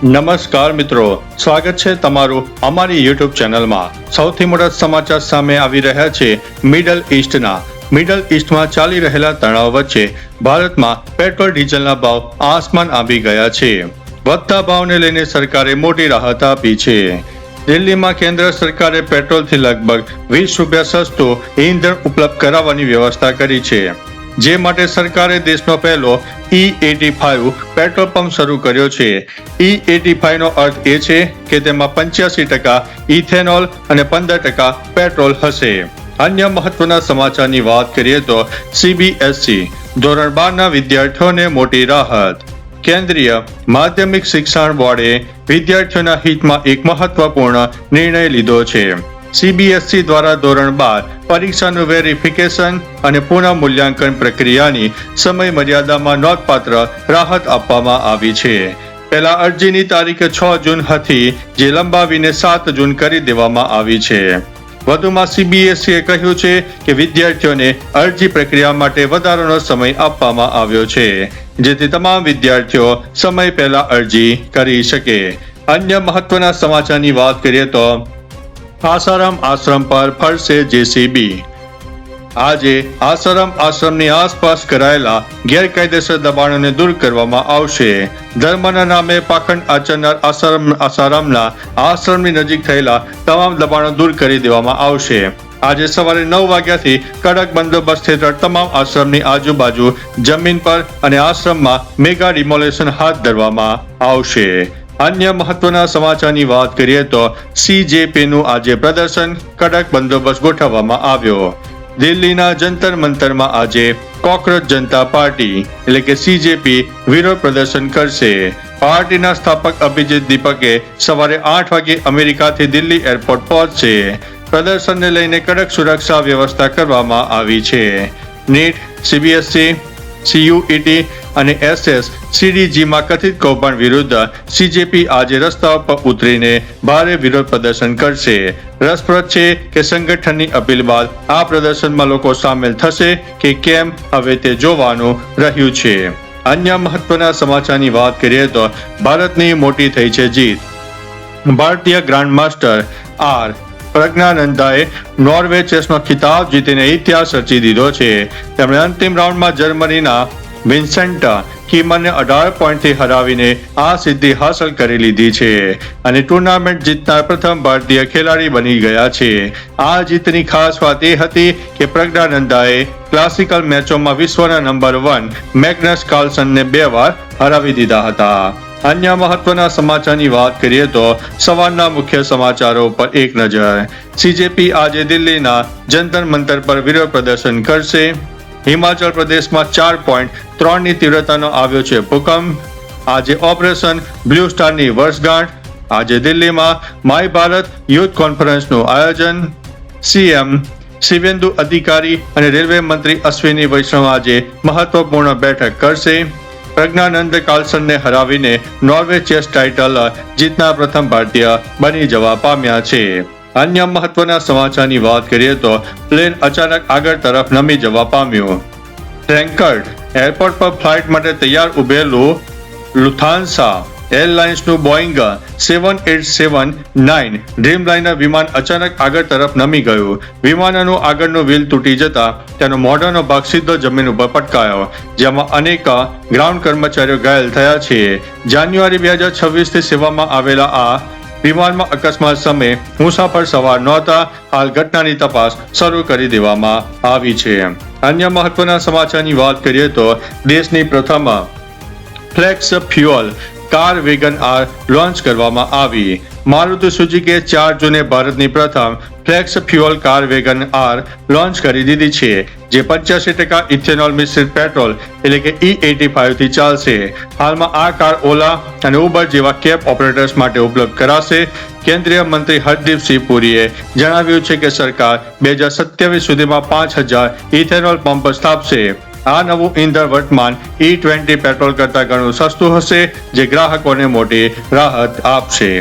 નમસ્કાર મિત્રો, સ્વાગત છે તમારું અમારી યુટ્યુબ ચેનલમાં। સૌથી મોટા સમાચાર સામે આવી રહ્યા છે મિડલ ઈસ્ટમાં ચાલી રહેલા તણાવ વચ્ચે ભારતમાં પેટ્રોલ ડીઝલના ભાવ આસમાન આંબી ગયા છે। વધતા ભાવને લઈને સરકારે મોટી રાહત આપી છે। દિલ્હીમાં કેન્દ્ર સરકારે પેટ્રોલથી લગભગ 20 રૂપિયા સસ્તું ઈંધણ ઉપલબ્ધ કરાવવાની વ્યવસ્થા કરી છે, જે માટે સરકારે દેશનો પહેલો E85 પેટ્રોલ પંપ શરૂ કર્યો છે। E85 નો અર્થ એ છે કે તેમાં 85% ઇથેનોલ અને 15% પેટ્રોલ હશે। અન્ય મહત્વના સમાચારની વાત કરીએ તો CBSE ધોરણ 12ના વિદ્યાર્થીઓને મોટી રાહત। કેન્દ્રીય માધ્યમિક શિક્ષણ બોર્ડે વિદ્યાર્થીઓના હિતમાં એક મહત્વપૂર્ણ નિર્ણય લીધો છે। CBSE દ્વારા ધોરણ 12 પરીક્ષાનું વેરિફિકેશન અને પુનઃ મૂલ્યાંકન પ્રક્રિયાની સમય મર્યાદામાં નોંધપાત્ર રાહત આપવામાં આવી છે। પહેલા અરજીની તારીખ 6 જૂન હતી, જે લંબાવીને 7 જૂન કરી દેવામાં આવી છે। વધુમાં CBSEએ કહ્યું છે કે વિદ્યાર્થીઓને અરજી પ્રક્રિયા માટે વધારાનો સમય આપવામાં આવ્યો છે, જેથી તમામ વિદ્યાર્થીઓ સમય પહેલા અરજી કરી શકે। અન્ય મહત્વના સમાચારની વાત કરીએ તો આસારામ આશ્રમ પર ફરશે JCB। આજે આસારામ આશ્રમની આસપાસ કરાયેલા ગેરકાયદેસર દબાણોને દૂર કરવામાં આવશે। ધર્મના નામે પાખંડ આચરનાર આસારામના આશ્રમની નજીક થયેલા તમામ દબાણો દૂર કરી દેવામાં આવશે। આજે સવારે 9 વાગ્યાથી કડક બંદોબસ્ત હેઠળ તમામ આશ્રમની આજુબાજુ જમીન પર અને આશ્રમમાં મેગા ડિમોલેશન હાથ ધરવામાં આવશે। અન્ય મહત્વના સમાચારની વાત કરીએ તો CJPનું આજે પ્રદર્શન, કડક બંદોબસ્ત ગોઠવવામાં આવ્યો। દિલ્હીના જંતર મંતરમાં આજે કોકરોચ જનતા પાર્ટી એટલે કે CJP વિરોધ પ્રદર્શન કરશે। પાર્ટીના સ્થાપક અભિજીત દીપકે સવારે 8 વાગે અમેરિકાથી દિલ્હી એરપોર્ટ પહોંચશે। પ્રદર્શનને લઈને કડક સુરક્ષા વ્યવસ્થા કરવામાં આવી છે। નીટ, CBSE, CUET અને SSCDGમાં કથિત કૌભાંડ વિરુદ્ધ CJP આજે રસ્તાઓ પર ઉતરીને ભારે વિરોધ પ્રદર્શન કરશે। રસપ્રદ છે કે સંગઠનની અપીલ બાદ આ પ્રદર્શનમાં લોકો સામેલ થશે કે કેમ, હવે તે જોવાનું રહ્યું છે। અન્ય મહત્વના સમાચારની વાત કરીએ તો ભારતની મોટી થઈ છે જીત। ભારતીય ગ્રાન્ડ માસ્ટર R પ્રજ્ઞાનંદાએ નોર્વે ચેસનો ખિતાબ જીતીને ઇતિહાસ રચી દીધો છે। તેમણે અંતિમ રાઉન્ડમાં જર્મનીના વિન્સેન્ટ કીમરને 18 પોઈન્ટથી હરાવીને આ સિદ્ધિ હાંસલ કરી લીધી છે અને ટુર્નામેન્ટ જીતનાર પ્રથમ ભારતીય ખેલાડી બની ગયા છે। આ જીતની ખાસ વાત એ હતી કે પ્રજ્ઞાનંદાએ ક્લાસિકલ મેચોમાં વિશ્વના નંબર 1 મેગ્નસ કાર્લસનને 2 વાર હરાવી દીધા હતા। અન્ય મહત્વના સમાચારની વાત કરીએ તો સવારના મુખ્ય સમાચારો પર એક નજર। CJP આજે દિલ્હીના જંતર મંતર પર વિરોધ પ્રદર્શન કરશે। હિમાચલ પ્રદેશમાં 4.3ની તીવ્રતાનો આવ્યો છે ભૂકંપ। આજે ઓપરેશન બ્લુ સ્ટારની વર્ષગાંઠ। આજે દિલ્હીમાં માય ભારત યુથ કોન્ફરન્સનું આયોજન। CM શિવેન્દુ અધિકારી અને રેલવે મંત્રી અશ્વિની વૈષ્ણવ આજે મહત્વપૂર્ણ બેઠક કરશે। પ્રજ્ઞાનંદ કાર્લસનને હરાવીને નોર્વે ચેસ ટાઇટલ જીતનાર પ્રથમ ભારતીય બની જવા પામ્યા છે। અન્ય મહત્વના સમાચારની વાત કરીએ તો પ્લેન અચાનક આગળ તરફ નમી જવા પામ્યું। ફ્રેન્કફર્ટ એરપોર્ટ પર ફ્લાઇટ માટે તૈયાર ઉભેલું લુફ્થાન્સા એરલાઇન્સનું બોઇંગ 7879 ડ્રીમલાઇનર વિમાન અચાનક આગળ તરફ નમી ગયું। વિમાનનું આગળનું વ્હીલ તૂટી જતા તેનો મોઢાનો ભાગ સીધો જમીન ઉપર પટકાયો, જેમાં અનેક ગ્રાઉન્ડ કર્મચારીઓ ઘાયલ થયા છે। જાન્યુઆરી 2026થી સેવામાં આવેલા આ વિમાનમાં અકસ્માત સમયે મુસાફર સવાર નહોતા। હાલ ઘટનાની તપાસ શરૂ કરી દેવામાં આવી છે। અન્ય મહત્વના સમાચારની વાત કરીએ તો દેશની પ્રથમ flex fuel car Wagon R launch કરવામાં આવી। મારુતિ સુઝુકી 4 જૂને ભારતની પ્રથમ flex fuel car Wagon R launch કરી દીધી છે, જે 85% ઇથેનોલ મિશ્રિત પેટ્રોલ એટલે કે E85 થી ચાલશે। હાલમાં આ કાર ઓલા અને ઉબર જેવા કેબ ઓપરેટર્સ માટે ઉપલબ્ધ કરાશે। કેન્દ્રીય મંત્રી હરદીપસિંહ પુરીએ જણાવ્યું છે કે સરકાર 2027 સુધીમાં 5000 ઇથેનોલ પંપ સ્થાપશે। આ નવું ઈંધણ વર્તમાન E20 પેટ્રોલ કરતાં ઘણું સસ્તું હશે, જે ગ્રાહકોને મોટી રાહત આપશે।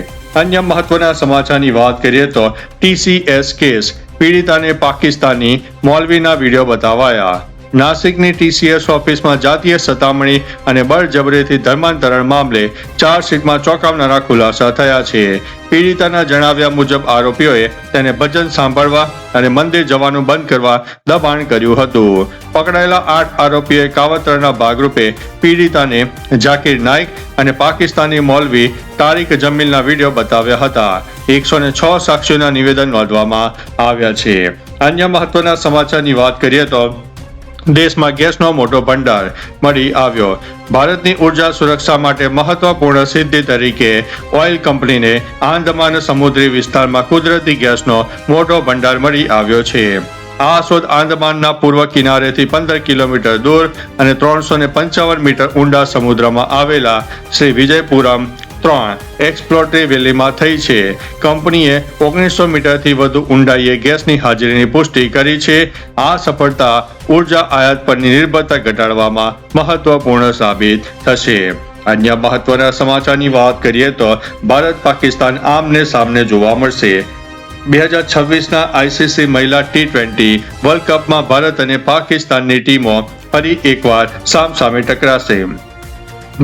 અન્ય મહત્વના સમાચારની વાત કરીએ તો TCS કેસ, પીડિતાને પાકિસ્તાની મૌલવીના વિડીયો બતાવાયા। નાસિકની TCS ઓફિસમાં જાતીય સતામણી અને બળજબરીથી ધર્માંતરણ મામલે ચાર્જશીટમાં ચોંકાવનારા ખુલાસા થયા છે. પીડિતાના જણાવ્યા મુજબ આરોપીઓએ તેને ભજન સાંભળવા અને મંદિર જવાનું બંધ કરવા દબાણ કર્યું હતું. પકડાયેલા 8 આરોપીઓએ કાવતરાના ભાગરૂપે પીડિતાને ઝાકીર નાઇક અને પાકિસ્તાની મૌલવી તારિક જમીલના વિડીયો બતાવ્યા હતા. 106 સાક્ષીઓના નિવેદન નોંધવામાં આવ્યા છે. અન્ય મહત્વના સમાચારની વાત કરીએ તો દેશમાં ગેસનો મોટો ભંડાર મળી આવ્યો. ભારતની ઉર્જા સુરક્ષા માટે મહત્વપૂર્ણ સિદ્ધિ તરીકે ઓઇલ કંપનીને આંદામાન સમુદ્રી વિસ્તારમાં કુદરતી ગેસનો મોટો ભંડાર મળી આવ્યો છે. આ શોધ આંદામાનના પૂર્વ કિનારેથી 15 કિલોમીટર દૂર અને 355 મીટર ઊંડા સમુદ્રમાં આવેલા શ્રી વિજયપુરમ 3 એક્સપ્લોરેટરી વેલીમાં થઈ છે. કંપનીએ 1900 મીટરથી વધુ ઊંડાઈએ ગેસની હાજરીની પુષ્ટિ કરી છે. આ સફળતા ઉર્જા આયાત પરની નિર્ભરતા ઘટાડવામાં મહત્વપૂર્ણ સાબિત થશે. અન્ય મહત્વના સમાચારની વાત કરીએ તો ભારત પાકિસ્તાન આમને સામને જોવા મળશે. 2026ના ICC મહિલા T20 વર્લ્ડ કપમાં ભારત અને પાકિસ્તાનની ટીમો ફરી એકવાર સામસામે ટકરાશે.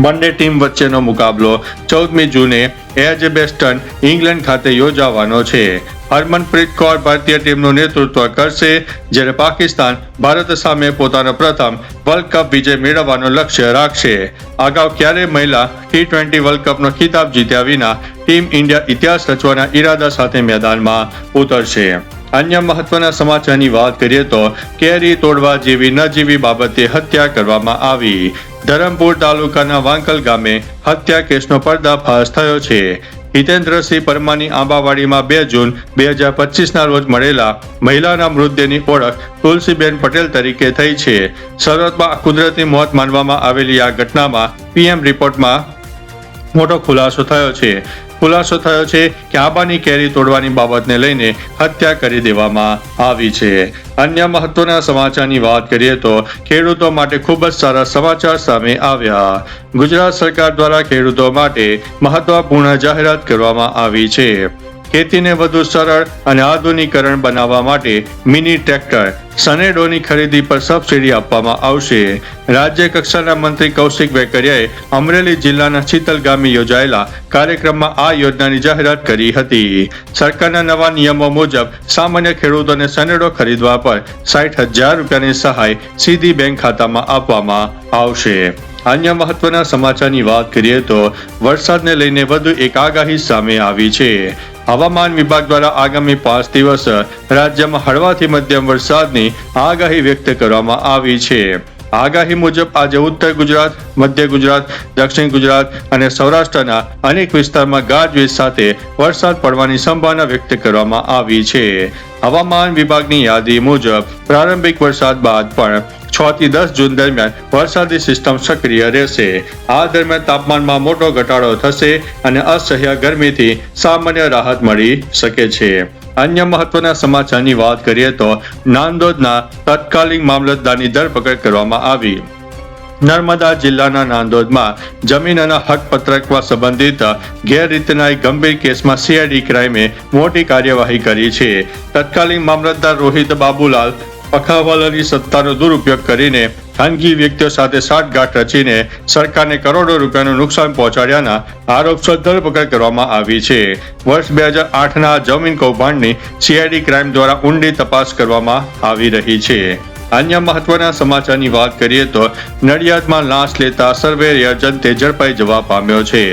બંને ટીમ વચ્ચેનો મુકાબલો 14મી જૂને એજબેસ્ટન ઇંગ્લેન્ડ ખાતે યોજાવાનો છે. હરમનપ્રીત કૌર ભારતીય ટીમનું નેતૃત્વ કરશે, જ્યારે પાકિસ્તાન ભારત સામે પોતાનો પ્રથમ વર્લ્ડ કપ વિજય મેળવવાનો લક્ષ્ય રાખશે. અગાઉ ક્યારેય મહિલા T20 વર્લ્ડ કપનો ખિતાબ જીત્યા વિના ટીમ ઇન્ડિયા ઇતિહાસ રચવાના ઈરાદા સાથે મેદાનમાં ઉતરશે. અન્ય મહત્વના સમાચારની વાત કરીએ તો કેરી તોડવા જેવી નજીવી બાબતે હત્યા કરવામાં આવી. ધરમપુર તાલુકાના વાંકલ ગામે હત્યા કેસનો પર્દાફાશ થયો છે. હિતેન્દ્રસિંહ પરમાની આંબાવાડીમાં 2 જૂન 2025ના રોજ મળેલા મહિલાના મૃતદેહની ઓળખ તુલસીબેન પટેલ તરીકે થઈ છે. શરૂઆતમાં કુદરતી મોત માનવામાં આવેલી આ ઘટનામાં PM રિપોર્ટમાં મોટો ખુલાસો થયો છે કે આંબાની કેરી તોડવાની બાબતને લઈને હત્યા કરી દેવામાં આવી છે. અન્ય મહત્વના સમાચારની વાત કરીએ તો ખેડૂતો માટે ખૂબ જ સારા સમાચાર સામે આવ્યા. ગુજરાત સરકાર દ્વારા ખેડૂતો માટે મહત્વપૂર્ણ જાહેરાત કરવામાં આવી છે. ખેતીને વધુ સરળ અને આધુનિકરણ બનાવવા માટે મિની ટ્રેક્ટર સનેડોની ખરીદી પર સબસિડી આપવામાં આવશે. રાજ્ય કક્ષાના મંત્રી કૌશિક વેકરિયાએ અમરેલી જિલ્લાના ચિતલ ગામે યોજાયેલા કાર્યક્રમમાં આ યોજનાની જાહેરાત કરી હતી. સરકારના નવા નિયમો મુજબ સામાન્ય ખેડૂતોને સનેડો ખરીદવા પર 60,000 રૂપિયાની સહાય સીધી બેંક ખાતામાં આપવામાં આવશે. અન્ય મહત્વના સમાચારની વાત કરીએ તો વરસાદને લઈને વધુ એક આગાહી સામે આવી છે. હવામાન વિભાગ દ્વારા આગામી 5 દિવસ રાજ્યમાં હળવાથી મધ્યમ વરસાદની આગાહી વ્યક્ત કરવામાં આવી છે. આગાહી મુજબ આજે ઉત્તર ગુજરાત, મધ્ય ગુજરાત, દક્ષિણ ગુજરાત અને સૌરાષ્ટ્રના અનેક વિસ્તારમાં ગાજવીજ સાથે વરસાદ પડવાની સંભાવના વ્યક્ત કરવામાં આવી છે. હવામાન વિભાગની યાદી મુજબ પ્રારંભિક વરસાદ બાદ પણ 6 થી 10 જૂન દરમિયાન વરસાદી સિસ્ટમ સક્રિય રહેશે. આ દરમિયાન તાપમાનમાં મોટો ઘટાડો થશે અને અસહ્ય ગરમીથી સામાન્ય રાહત મળી શકે છે. અન્ય મહત્વના સમાચારની વાત કરીએ તો નાંદોદના તત્કાલીન મામલતદારની ધરપકડ કરવામાં આવી. નર્મદા જિલ્લાના નાંદોદમાં જમીન અને હક પત્રકમાં સંબંધિત ગેરરીતિના એક ગંભીર કેસમાં CID ક્રાઇમે મોટી કાર્યવાહી કરી છે. તત્કાલીન મામલતદાર રોહિત બાબુલાલ પખાવાલાની સત્તાનો દુરુપયોગ કરીને ખાનગી વ્યક્તિઓ સાથે સાઠગાંઠ રચીને સરકારને કરોડો રૂપિયાનું નુકસાન પહોંચાડ્યાના આરોપસર ધરપકડ કરવામાં આવી છે. વર્ષ 2008ના જમીન કૌભાંડની CID ક્રાઇમ દ્વારા ઊંડી તપાસ કરવામાં આવી રહી છે. અન્ય મહત્વના સમાચારની વાત કરીએ તો નડિયાદમાં લાંચ લેતા સર્વેયર જનતે ઝડપાઈ જવા પામ્યો છે.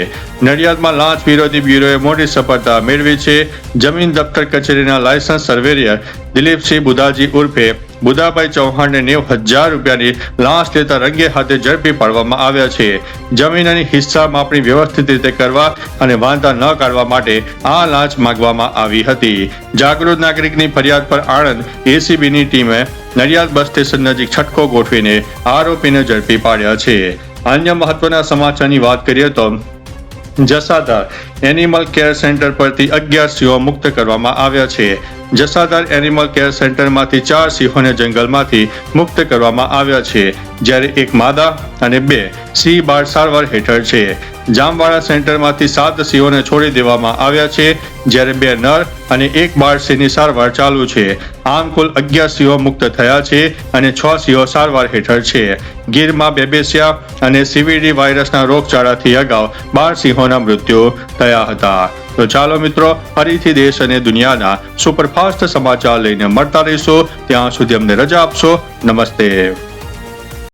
નડિયાદમાં લાંચ વિરોધી બ્યુરોએ મોટી સફળતા મેળવી છે. જમીન દફતર કચેરીના લાયસન્સ સર્વેયર દિલીપસિંહ બુધાજી ઉર્ફે બુધાભાઈ ચૌહાણને 90,000 રૂપિયાની લાંચ લેતા રંગે હાથે ઝડપી પાડવામાં આવ્યા છે. જમીન અને હિસ્સા માપણી વ્યવસ્થિત રીતે કરવા અને વાંધા ન કાઢવા માટે આ લાંચ માંગવામાં આવી હતી. જાગૃત નાગરિકની ફરિયાદ પર આણંદ ACBની ટીમે નડિયાદ બસ સ્ટેશન નજીક છટકો ગોઠવીને આરોપીને ઝડપી પાડ્યા છે. અન્ય મહત્વના સમાચારની વાત કરીએ તો જસાધાર એનિમલ કેર સેન્ટર પરથી 11 સિંહો મુક્ત કરવામાં આવ્યા છે. જસાધાર એનિમલ કેર સેન્ટરમાંથી 4 સિંહોને જંગલમાંથી મુક્ત કરવામાં આવ્યા છે. જ્યારે એક માદા અને 2 સિંહ બાળ સારવાર હેઠળ છે. જામવાડા સેન્ટરમાંથી 7 સિંહોને છોડી દેવામાં આવ્યા છે, જ્યારે 2 નર અને 1 બાળ સિંહની સારવાર ચાલુ છે. આમ કુલ 11 સિંહો મુક્ત થયા છે અને 6 સિંહો સારવાર હેઠળ છે. ગીરમાં બેબેસિયા અને CVD વાયરસના રોગચાળાથી અગાઉ 12 સિંહોના મૃત્યુ થયા હતા. તો ચાલો મિત્રો, ફરીથી દેશ અને દુનિયાના સુપરફાસ્ટ સમાચાર લઈને મળતા રહીશું. ત્યાં સુધી અમને રજા આપશો. નમસ્તે.